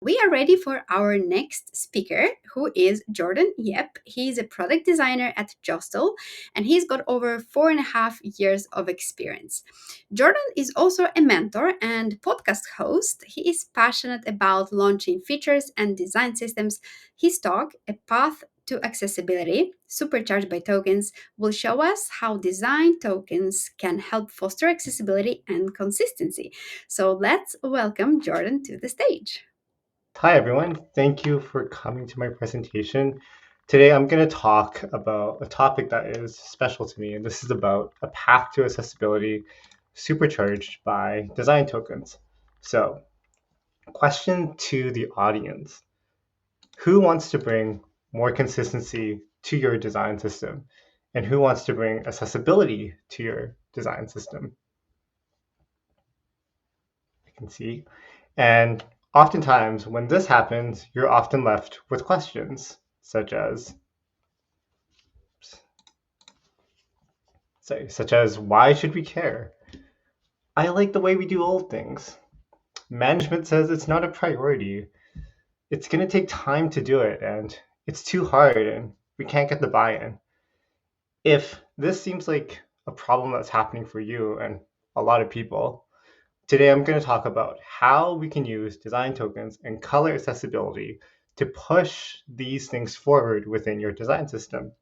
We are ready for our next speaker, who is Jordan Yep. He's a product designer at Jostle, and he's got over 4.5 years of experience. Jordan is also a mentor and podcast host. He is passionate about launching features and design systems. His talk, A Path to Accessibility, Supercharged by Tokens, will show us how design tokens can help foster accessibility and consistency. So let's welcome Jordan to the stage. Hi, everyone. Thank you for coming to my presentation. Today, I'm going to talk about a topic that is special to me, and this is about a path to accessibility supercharged by design tokens. So, question to the audience. Who wants to bring more consistency to your design system? And who wants to bring accessibility to your design system? I can see. And oftentimes, when this happens, you're often left with questions such as why should we care? I like the way we do old things. Management says it's not a priority. It's going to take time to do it, and it's too hard, and we can't get the buy-in. If this seems like a problem that's happening for you and a lot of people, today I'm going to talk about how we can use design tokens and color accessibility to push these things forward within your design system.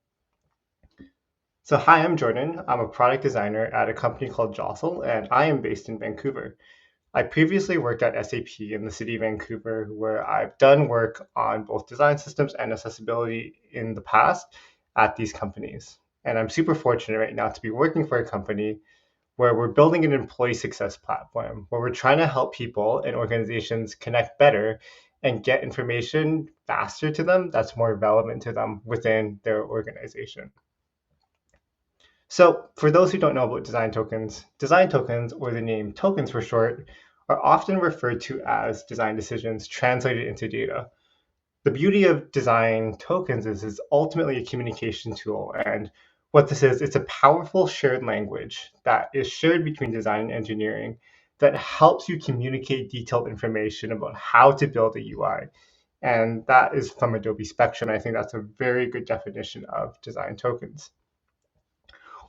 So hi, I'm Jordan. I'm a product designer at a company called Jostle, and I am based in Vancouver. I previously worked at SAP in the city of Vancouver, where I've done work on both design systems and accessibility in the past at these companies. And I'm super fortunate right now to be working for a company where we're building an employee success platform, where we're trying to help people and organizations connect better and get information faster to them that's more relevant to them within their organization. So for those who don't know about design tokens, or the name tokens for short, are often referred to as design decisions translated into data. The beauty of design tokens is it's ultimately a communication tool. And what this is, it's a powerful shared language that is shared between design and engineering that helps you communicate detailed information about how to build a UI. And that is from Adobe Spectrum. I think that's a very good definition of design tokens.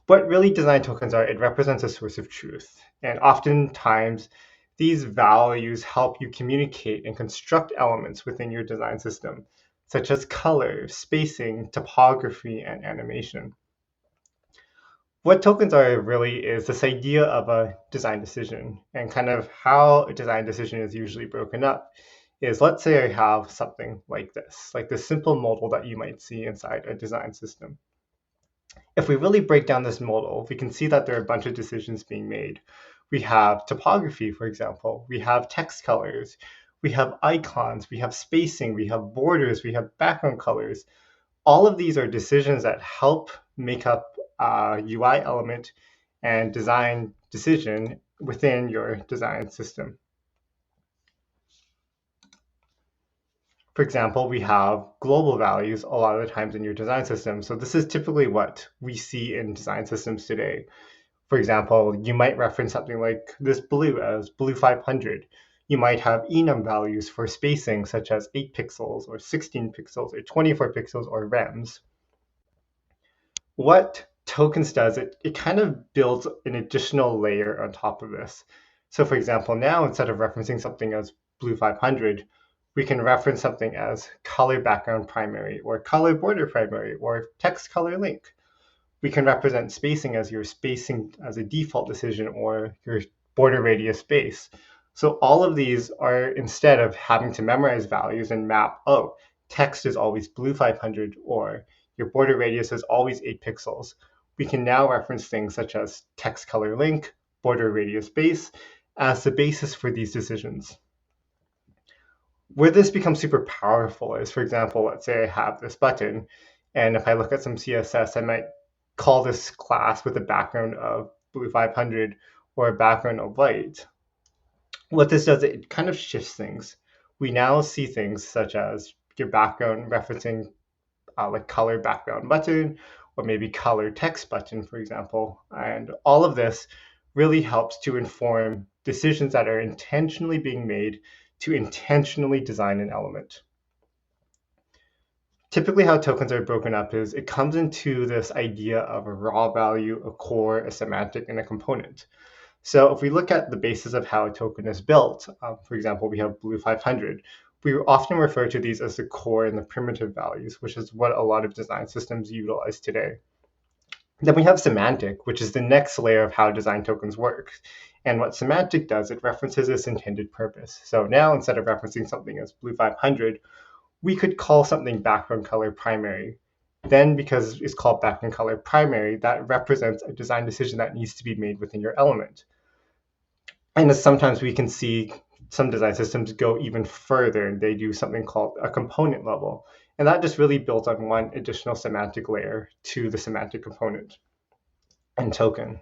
What really design tokens are, it represents a source of truth. And oftentimes, these values help you communicate and construct elements within your design system, such as color, spacing, topography, and animation. What tokens are really is this idea of a design decision, and kind of how a design decision is usually broken up is, let's say I have something like this simple modal that you might see inside a design system. If we really break down this model, we can see that there are a bunch of decisions being made. We have topography, for example. We have text colors. We have icons. We have spacing. We have borders. We have background colors. All of these are decisions that help make up a UI element and design decision within your design system. For example, we have global values a lot of the times in your design system. So this is typically what we see in design systems today. For example, you might reference something like this blue as blue 500. You might have enum values for spacing, such as 8 pixels or 16 pixels or 24 pixels or rems. What tokens does, it kind of builds an additional layer on top of this. So for example, now instead of referencing something as blue 500, we can reference something as color background primary or color border primary or text color link. We can represent spacing as your spacing as a default decision or your border radius space. So all of these are, instead of having to memorize values and map, oh, text is always blue 500 or your border radius is always 8 pixels. We can now reference things such as text color link, border radius base as the basis for these decisions. Where this becomes super powerful is, for example, let's say I have this button, and if I look at some CSS, I might call this class with a background of blue 500 or a background of white. What this does, it kind of shifts things. We now see things such as your background referencing like color background button, or maybe color text button, for example. And all of this really helps to inform decisions that are intentionally being made to intentionally design an element. Typically, how tokens are broken up is it comes into this idea of a raw value, a core, a semantic, and a component. So if we look at the basis of how a token is built, for example, we have Blue 500. We often refer to these as the core and the primitive values, which is what a lot of design systems utilize today. Then we have semantic, which is the next layer of how design tokens work. And what semantic does, it references its intended purpose. So now instead of referencing something as Blue 500, we could call something background color primary. Then because it's called background color primary, that represents a design decision that needs to be made within your element. And sometimes we can see some design systems go even further and they do something called a component level. And that just really builds on one additional semantic layer to the semantic component and token.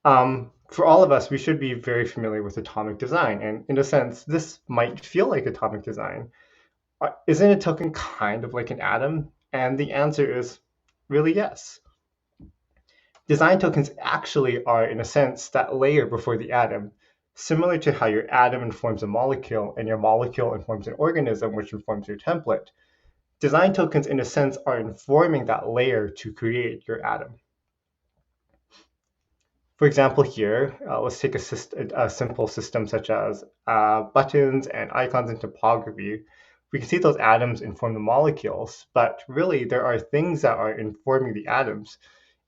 For all of us, we should be very familiar with atomic design. And in a sense, this might feel like atomic design. Isn't a token kind of like an atom? And the answer is really yes. Design tokens actually are, in a sense, that layer before the atom, similar to how your atom informs a molecule and your molecule informs an organism, which informs your template. Design tokens, in a sense, are informing that layer to create your atom. For example, here, let's take a simple system such as buttons and icons in topography. We can see those atoms inform the molecules, but really there are things that are informing the atoms.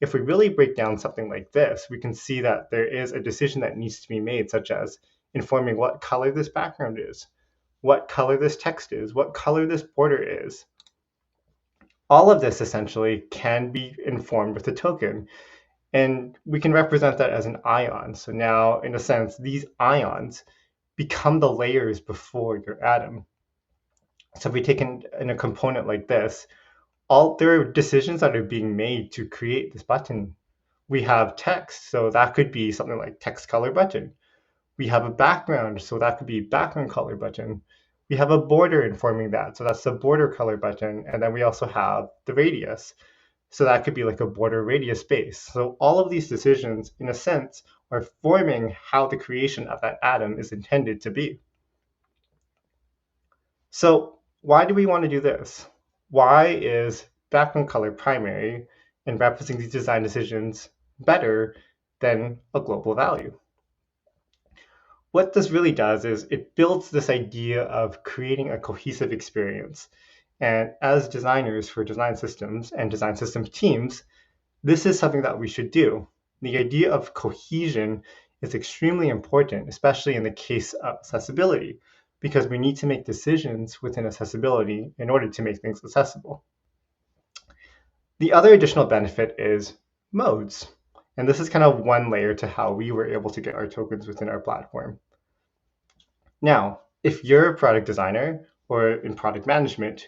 If we really break down something like this, we can see that there is a decision that needs to be made, such as informing what color this background is, what color this text is, what color this border is. All of this essentially can be informed with a token. And we can represent that as an ion. So now, in a sense, these ions become the layers before your atom. So if we take in a component like this, there are decisions that are being made to create this button. We have text, so that could be something like text color button. We have a background, so that could be background color button. We have a border informing that, so that's the border color button. And then we also have the radius. So that could be like a border radius base. So all of these decisions, in a sense, are forming how the creation of that atom is intended to be. So why do we want to do this? Why is background color primary and representing these design decisions better than a global value? What this really does is it builds this idea of creating a cohesive experience. And as designers for design systems and design systems teams, this is something that we should do. The idea of cohesion is extremely important, especially in the case of accessibility, because we need to make decisions within accessibility in order to make things accessible. The other additional benefit is modes. And this is kind of one layer to how we were able to get our tokens within our platform. Now, if you're a product designer or in product management,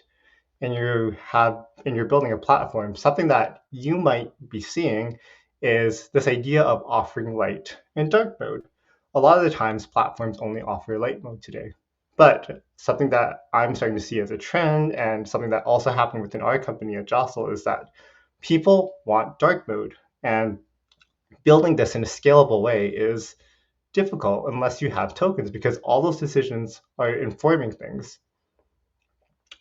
and you're building a platform, something that you might be seeing is this idea of offering light and dark mode. A lot of the times platforms only offer light mode today. But something that I'm starting to see as a trend and something that also happened within our company at Jostle is that people want dark mode. And building this in a scalable way is difficult unless you have tokens because all those decisions are informing things.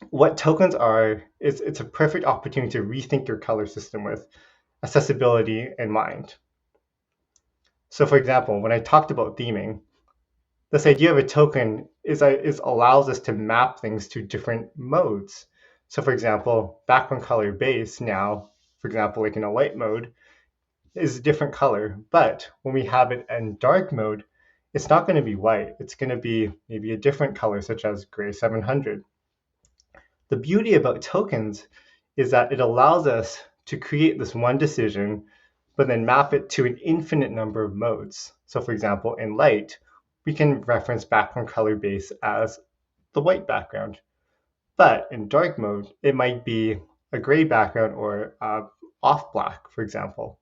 What tokens are, it's a perfect opportunity to rethink your color system with accessibility in mind. So for example, when I talked about theming, this idea of a token is allows us to map things to different modes. So for example, background color base now, for example, like in a light mode, is a different color. But when we have it in dark mode, it's not going to be white. It's going to be maybe a different color, such as gray 700. The beauty about tokens is that it allows us to create this one decision, but then map it to an infinite number of modes. So for example, in light, we can reference background color base as the white background. But in dark mode, it might be a gray background or off black, for example.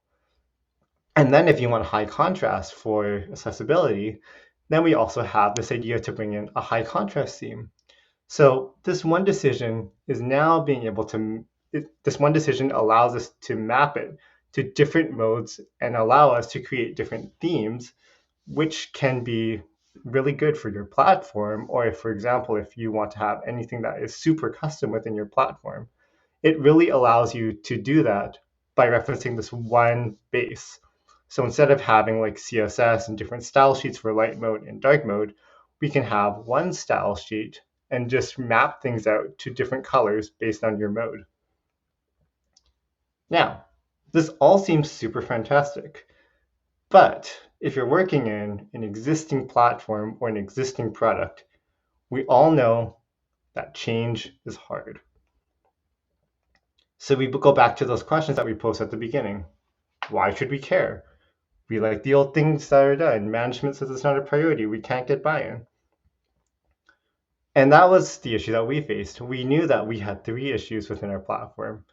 And then if you want high contrast for accessibility, then we also have this idea to bring in a high contrast theme. So this one decision is now being able to, this one decision allows us to map it to different modes and allow us to create different themes, which can be really good for your platform, or if, for example, if you want to have anything that is super custom within your platform, it really allows you to do that by referencing this one base. So instead of having like CSS and different style sheets for light mode and dark mode, we can have one style sheet and just map things out to different colors based on your mode. Now, this all seems super fantastic, but if you're working in an existing platform or an existing product, we all know that change is hard. So we go back to those questions that we posed at the beginning. Why should we care? We like the old things that are done. Management says it's not a priority. We can't get buy-in. And that was the issue that we faced. We knew that we had three issues within our platform.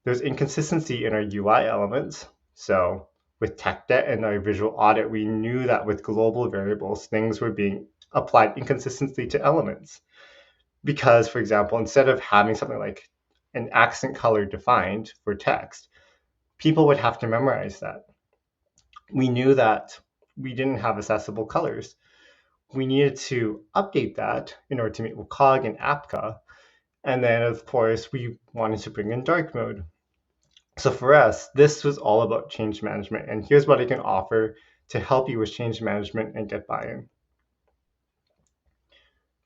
There's inconsistency in our UI elements. So with tech debt and our visual audit, we knew that with global variables, things were being applied inconsistently to elements. Because, for example, instead of having something like an accent color defined for text, people would have to memorize that. We knew that we didn't have accessible colors. We needed to update that in order to meet WCAG and APCA. And then, of course, we wanted to bring in dark mode. So for us, this was all about change management. And here's what I can offer to help you with change management and get buy-in.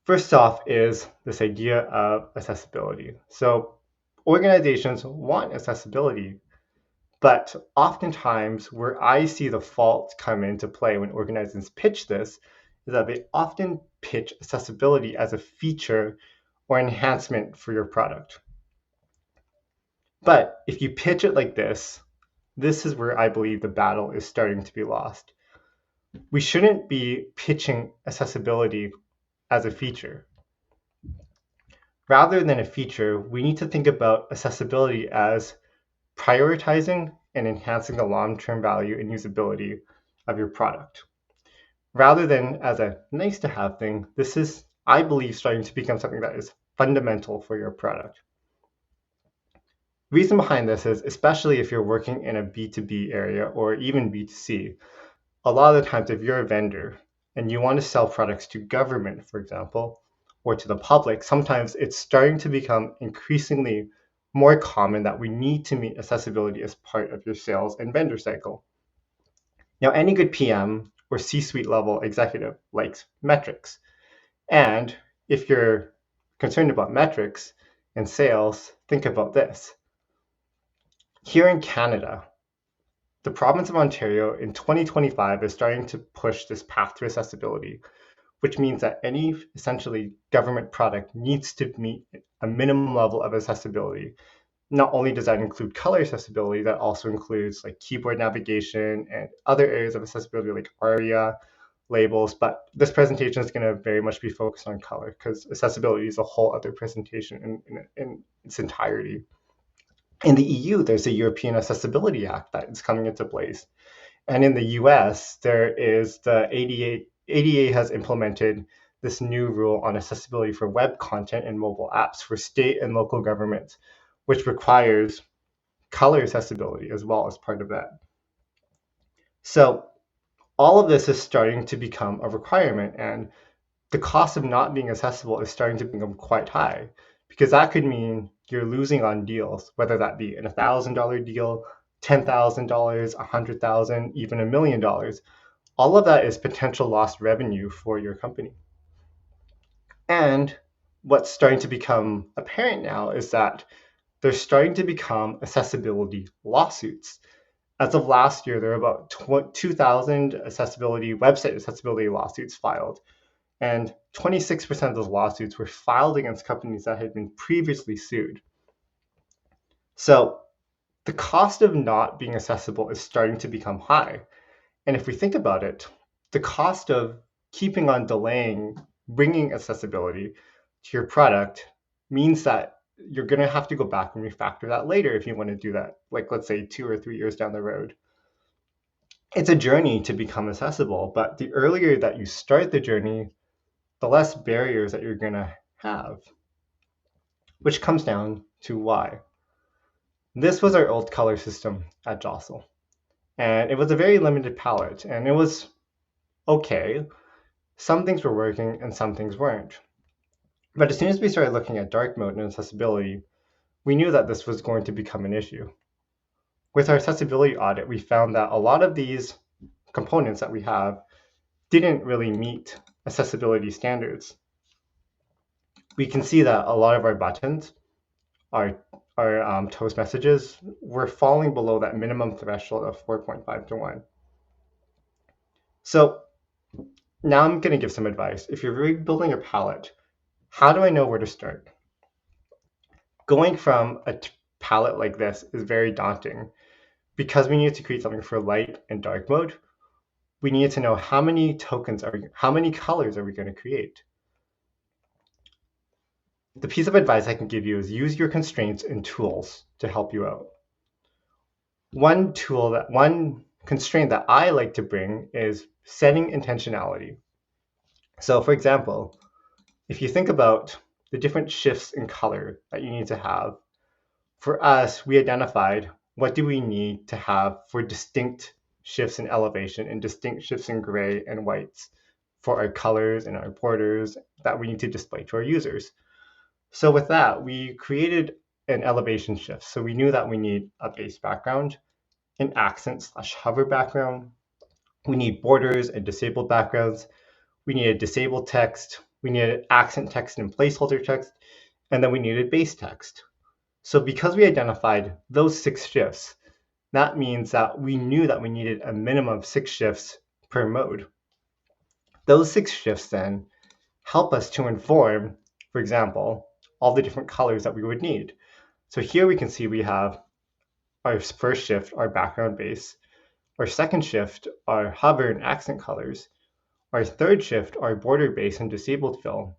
First off is this idea of accessibility. So organizations want accessibility, but oftentimes where I see the fault come into play when organizations pitch this is that they often pitch accessibility as a feature or enhancement for your product. But if you pitch it like this is where I believe the battle is starting to be lost. We shouldn't be pitching accessibility as a feature. Rather than a feature, we need to think about accessibility as prioritizing and enhancing the long-term value and usability of your product. Rather than as a nice to have thing, this is, I believe, starting to become something that is fundamental for your product. Reason behind this is, especially if you're working in a B2B area or even B2C, a lot of the times if you're a vendor and you want to sell products to government, for example, or to the public, sometimes it's starting to become increasingly more common that we need to meet accessibility as part of your sales and vendor cycle. Now, any good PM or C-suite level executive likes metrics. And if you're concerned about metrics in sales, think about this. Here in Canada, the province of Ontario in 2025 is starting to push this path to accessibility, which means that any essentially government product needs to meet a minimum level of accessibility. Not only does that include color accessibility, that also includes like keyboard navigation and other areas of accessibility like ARIA, labels, but this presentation is going to very much be focused on color because accessibility is a whole other presentation in its entirety. In the EU, there's a European Accessibility Act that is coming into place. And in the US, there is the ADA. ADA has implemented this new rule on accessibility for web content and mobile apps for state and local governments, which requires color accessibility as well as part of that. So all of this is starting to become a requirement, and the cost of not being accessible is starting to become quite high, because that could mean you're losing on deals, whether that be an $1,000 deal, $10,000, $100,000, even $1 million. All of that is potential lost revenue for your company. And what's starting to become apparent now is that there's starting to become accessibility lawsuits. As of last year, there are about 2,000 website accessibility lawsuits filed. And 26% of those lawsuits were filed against companies that had been previously sued. So the cost of not being accessible is starting to become high. And if we think about it, the cost of keeping on delaying bringing accessibility to your product means that you're going to have to go back and refactor that later if you want to do that, like let's say 2 or 3 years down the road. It's a journey to become accessible, but the earlier that you start the journey, the less barriers that you're going to have, which comes down to why. This was our old color system at Jostle, and it was a very limited palette, and it was okay. Some things were working and some things weren't. But as soon as we started looking at dark mode and accessibility, we knew that this was going to become an issue. With our accessibility audit, we found that a lot of these components that we have didn't really meet accessibility standards. We can see that a lot of our buttons, our toast messages, were falling below that minimum threshold of 4.5 to 1. So now I'm going to give some advice. If you're rebuilding a palette, how do I know where to start? Going from a palette like this is very daunting. Because we need to create something for light and dark mode, we need to know how many colors are we going to create? The piece of advice I can give you is use your constraints and tools to help you out. One constraint that I like to bring is setting intentionality. So for example, if you think about the different shifts in color that you need to have, for us, we identified what do we need to have for distinct shifts in elevation and distinct shifts in gray and whites for our colors and our borders that we need to display to our users. So with that, we created an elevation shift. So we knew that we need a base background, an accent/hover background. We need borders and disabled backgrounds. We needed disabled text. We needed accent text and placeholder text. And then we needed base text. So because we identified those 6 shifts, that means that we knew that we needed a minimum of 6 shifts per mode. Those 6 shifts then help us to inform, for example, all the different colors that we would need. So here we can see we have our first shift, our background base, our second shift, our hover and accent colors, our third shift, our border base and disabled fill.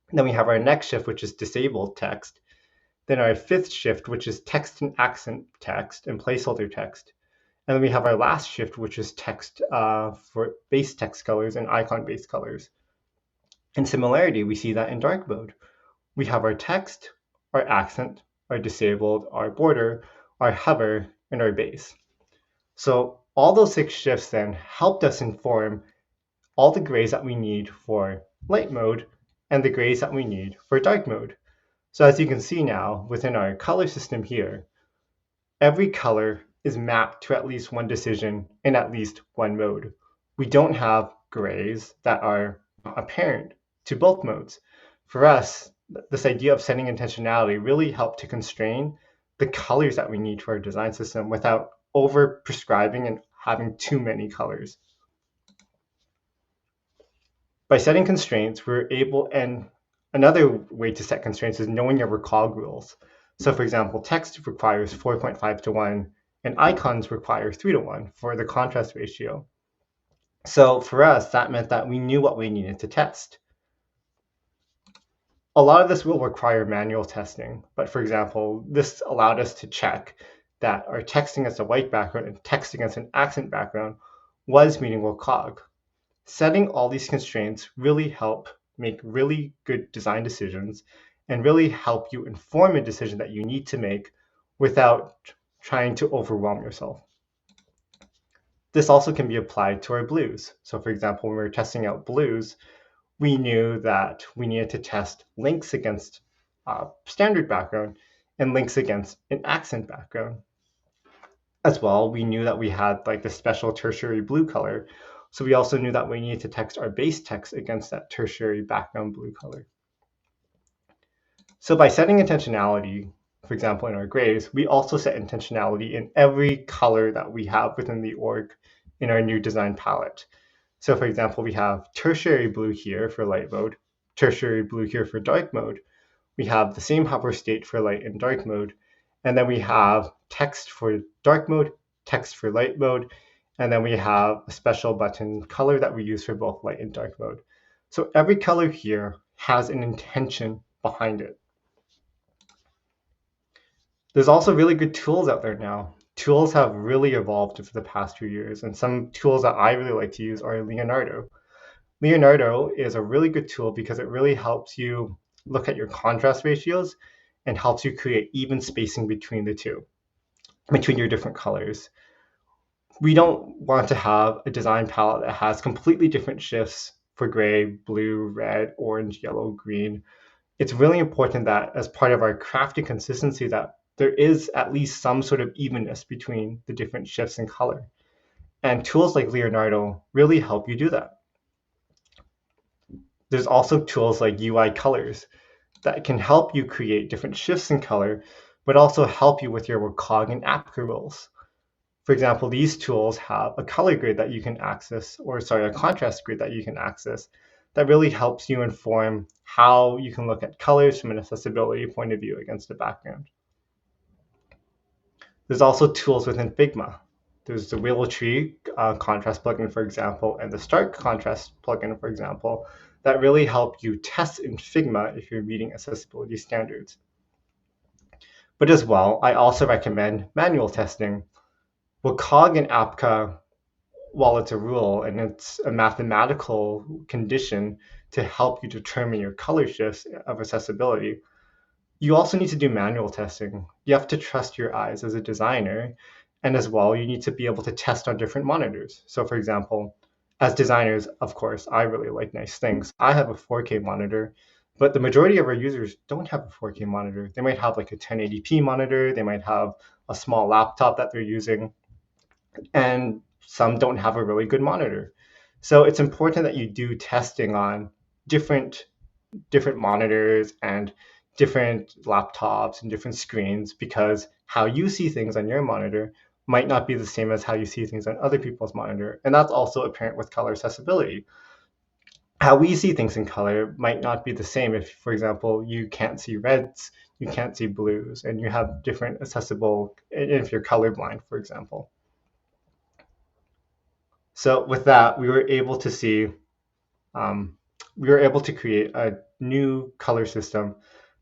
And then we have our next shift, which is disabled text. Then our fifth shift, which is text and accent text and placeholder text. And then we have our last shift, which is text for base text colors and icon base colors. In similarity, we see that in dark mode. We have our text, our accent, our disabled, our border, our hover, and our base. So all those 6 shifts then helped us inform all the grays that we need for light mode and the grays that we need for dark mode. So as you can see now, within our color system here, every color is mapped to at least one decision in at least one mode. We don't have grays that are apparent to both modes. For us, this idea of setting intentionality really helped to constrain the colors that we need to our design system without over prescribing and having too many colors. By setting constraints, we're able, and another way to set constraints is knowing your recog rules. So for example, text requires 4.5 to 1, and icons require 3 to 1 for the contrast ratio. So for us, that meant that we knew what we needed to test. A lot of this will require manual testing, but for example, this allowed us to check that our text against a white background and text against an accent background was meeting recog. Setting all these constraints really help make really good design decisions and really help you inform a decision that you need to make without trying to overwhelm yourself. This also can be applied to our blues. So for example, when we were testing out blues, we knew that we needed to test links against a standard background and links against an accent background. As well, we knew that we had like the special tertiary blue color. So we also knew that we needed to text our base text against that tertiary background blue color. So by setting intentionality, for example, in our grays, we also set intentionality in every color that we have within the org in our new design palette. So for example, we have tertiary blue here for light mode, tertiary blue here for dark mode. We have the same hover state for light and dark mode. And then we have text for dark mode, text for light mode, and then we have a special button color that we use for both light and dark mode. So every color here has an intention behind it. There's also really good tools out there now. Tools have really evolved over the past few years, and some tools that I really like to use are Leonardo. Leonardo is a really good tool because it really helps you look at your contrast ratios and helps you create even spacing between the two, between your different colors. We don't want to have a design palette that has completely different shifts for gray, blue, red, orange, yellow, green. It's really important that as part of our crafting consistency that there is at least some sort of evenness between the different shifts in color. And tools like Leonardo really help you do that. There's also tools like UI colors that can help you create different shifts in color, but also help you with your WCAG and APCA rules. For example, these tools have a color grid that you can access, or sorry, a contrast grid that you can access that really helps you inform how you can look at colors from an accessibility point of view against a background. There's also tools within Figma. There's the Willow Tree contrast plugin, for example, and the Stark contrast plugin, for example, that really help you test in Figma if you're meeting accessibility standards. But as well, I also recommend manual testing. WCAG and APCA, while it's a rule and it's a mathematical condition to help you determine your color shifts of accessibility, you also need to do manual testing. You have to trust your eyes as a designer. And as well, you need to be able to test on different monitors. So, for example, as designers, of course, I really like nice things. I have a 4K monitor, but the majority of our users don't have a 4K monitor. They might have like a 1080p monitor, they might have a small laptop that they're using, and some don't have a really good monitor. So it's important that you do testing on different monitors and different laptops and different screens, because how you see things on your monitor might not be the same as how you see things on other people's monitor. And that's also apparent with color accessibility. How we see things in color might not be the same if, for example, you can't see reds, you can't see blues, and you have different accessible if you're colorblind, for example. So with that, we were able to create a new color system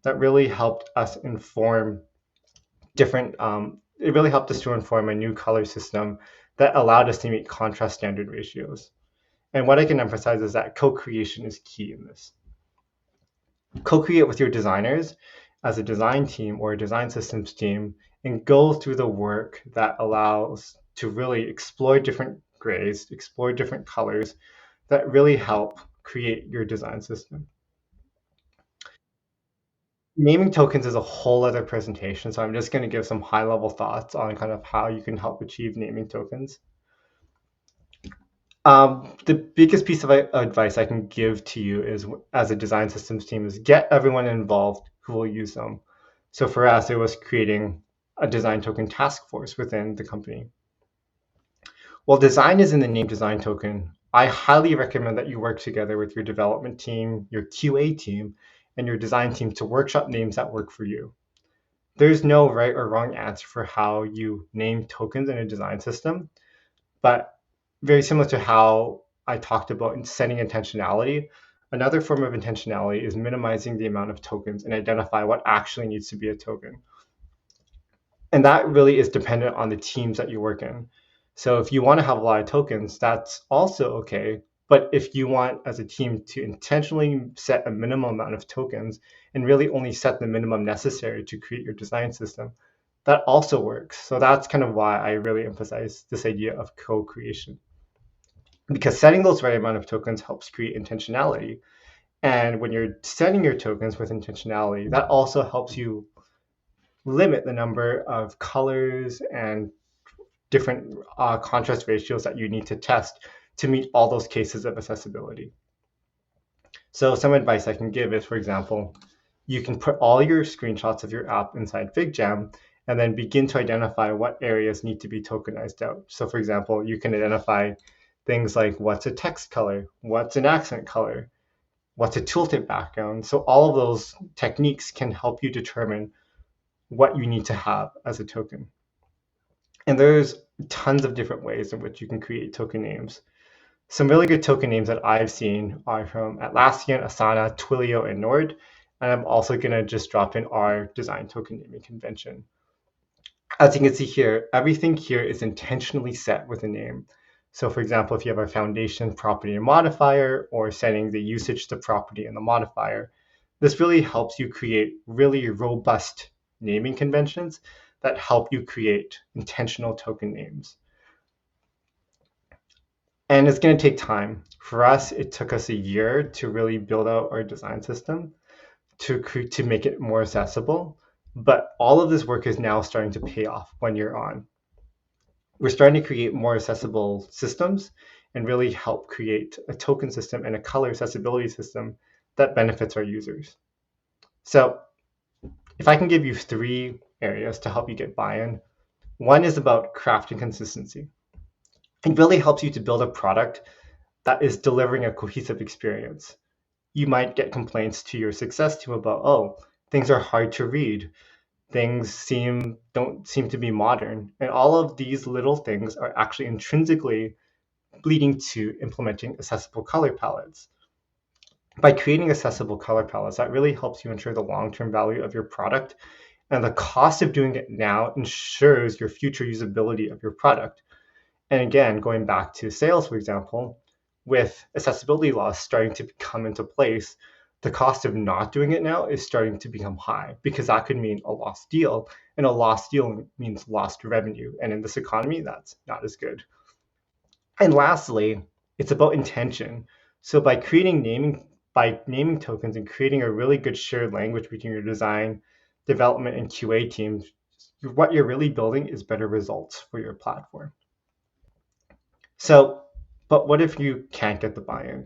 that really helped us inform different. It really helped us to inform a new color system that allowed us to meet contrast standard ratios. And what I can emphasize is that co-creation is key in this. Co-create with your designers as a design team or a design systems team and go through the work that allows to really explore different grays, explore different colors that really help create your design system. Naming tokens is a whole other presentation, so I'm just going to give some high level thoughts on kind of how you can help achieve naming tokens. The biggest piece of advice I can give to you is, as a design systems team, is get everyone involved who will use them. So for us, it was creating a design token task force within the company. While design is in the name design token, I highly recommend that you work together with your development team, your QA team, and your design team to workshop names that work for you. There's no right or wrong answer for how you name tokens in a design system, but very similar to how I talked about setting intentionality, another form of intentionality is minimizing the amount of tokens and identify what actually needs to be a token. And that really is dependent on the teams that you work in. So if you want to have a lot of tokens, that's also okay. But if you want as a team to intentionally set a minimum amount of tokens and really only set the minimum necessary to create your design system, that also works. So that's kind of why I really emphasize this idea of co-creation. Because setting those right amount of tokens helps create intentionality. And when you're setting your tokens with intentionality, that also helps you limit the number of colors and different contrast ratios that you need to test to meet all those cases of accessibility. So some advice I can give is, for example, you can put all your screenshots of your app inside FigJam and then begin to identify what areas need to be tokenized out. So for example, you can identify things like what's a text color, what's an accent color, what's a tooltip background. So all of those techniques can help you determine what you need to have as a token. And there's tons of different ways in which you can create token names. Some really good token names that I've seen are from Atlassian, Asana, Twilio, and Nord. And I'm also going to just drop in our design token naming convention. As you can see here, everything here is intentionally set with a name. So for example, if you have a foundation property and modifier, or setting the usage to property and the modifier, this really helps you create really robust naming conventions that help you create intentional token names. And it's going to take time. For us, it took us a year to really build out our design system to make it more accessible. But all of this work is now starting to pay off 1 year on. We're starting to create more accessible systems and really help create a token system and a color accessibility system that benefits our users. So if I can give you 3 areas to help you get buy-in, one is about crafting consistency. It really helps you to build a product that is delivering a cohesive experience. You might get complaints to your success team about, oh, things are hard to read, things don't seem to be modern, and all of these little things are actually intrinsically leading to implementing accessible color palettes. By creating accessible color palettes, that really helps you ensure the long-term value of your product, and the cost of doing it now ensures your future usability of your product. And again, going back to sales, for example, with accessibility laws starting to come into place, the cost of not doing it now is starting to become high because that could mean a lost deal. And a lost deal means lost revenue. And in this economy, that's not as good. And lastly, it's about intention. So by naming tokens and creating a really good shared language between your design, development, and QA teams, what you're really building is better results for your platform. So, but what if you can't get the buy-in?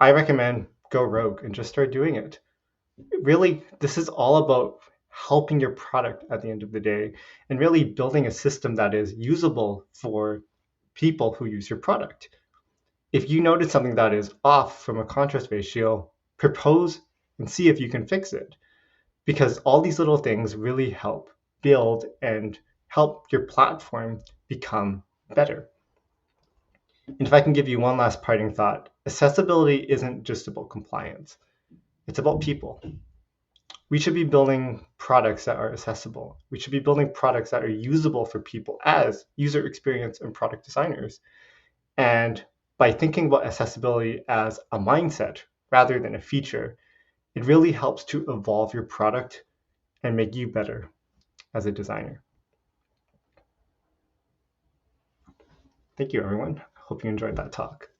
I recommend go rogue and just start doing it. Really, this is all about helping your product at the end of the day and really building a system that is usable for people who use your product. If you notice something that is off from a contrast ratio, propose and see if you can fix it. Because all these little things really help build and help your platform become better. And if I can give you one last parting thought, accessibility isn't just about compliance, it's about people. We should be building products that are accessible. We should be building products that are usable for people as user experience and product designers. And by thinking about accessibility as a mindset rather than a feature, it really helps to evolve your product and make you better as a designer. Thank you, everyone. I hope you enjoyed that talk.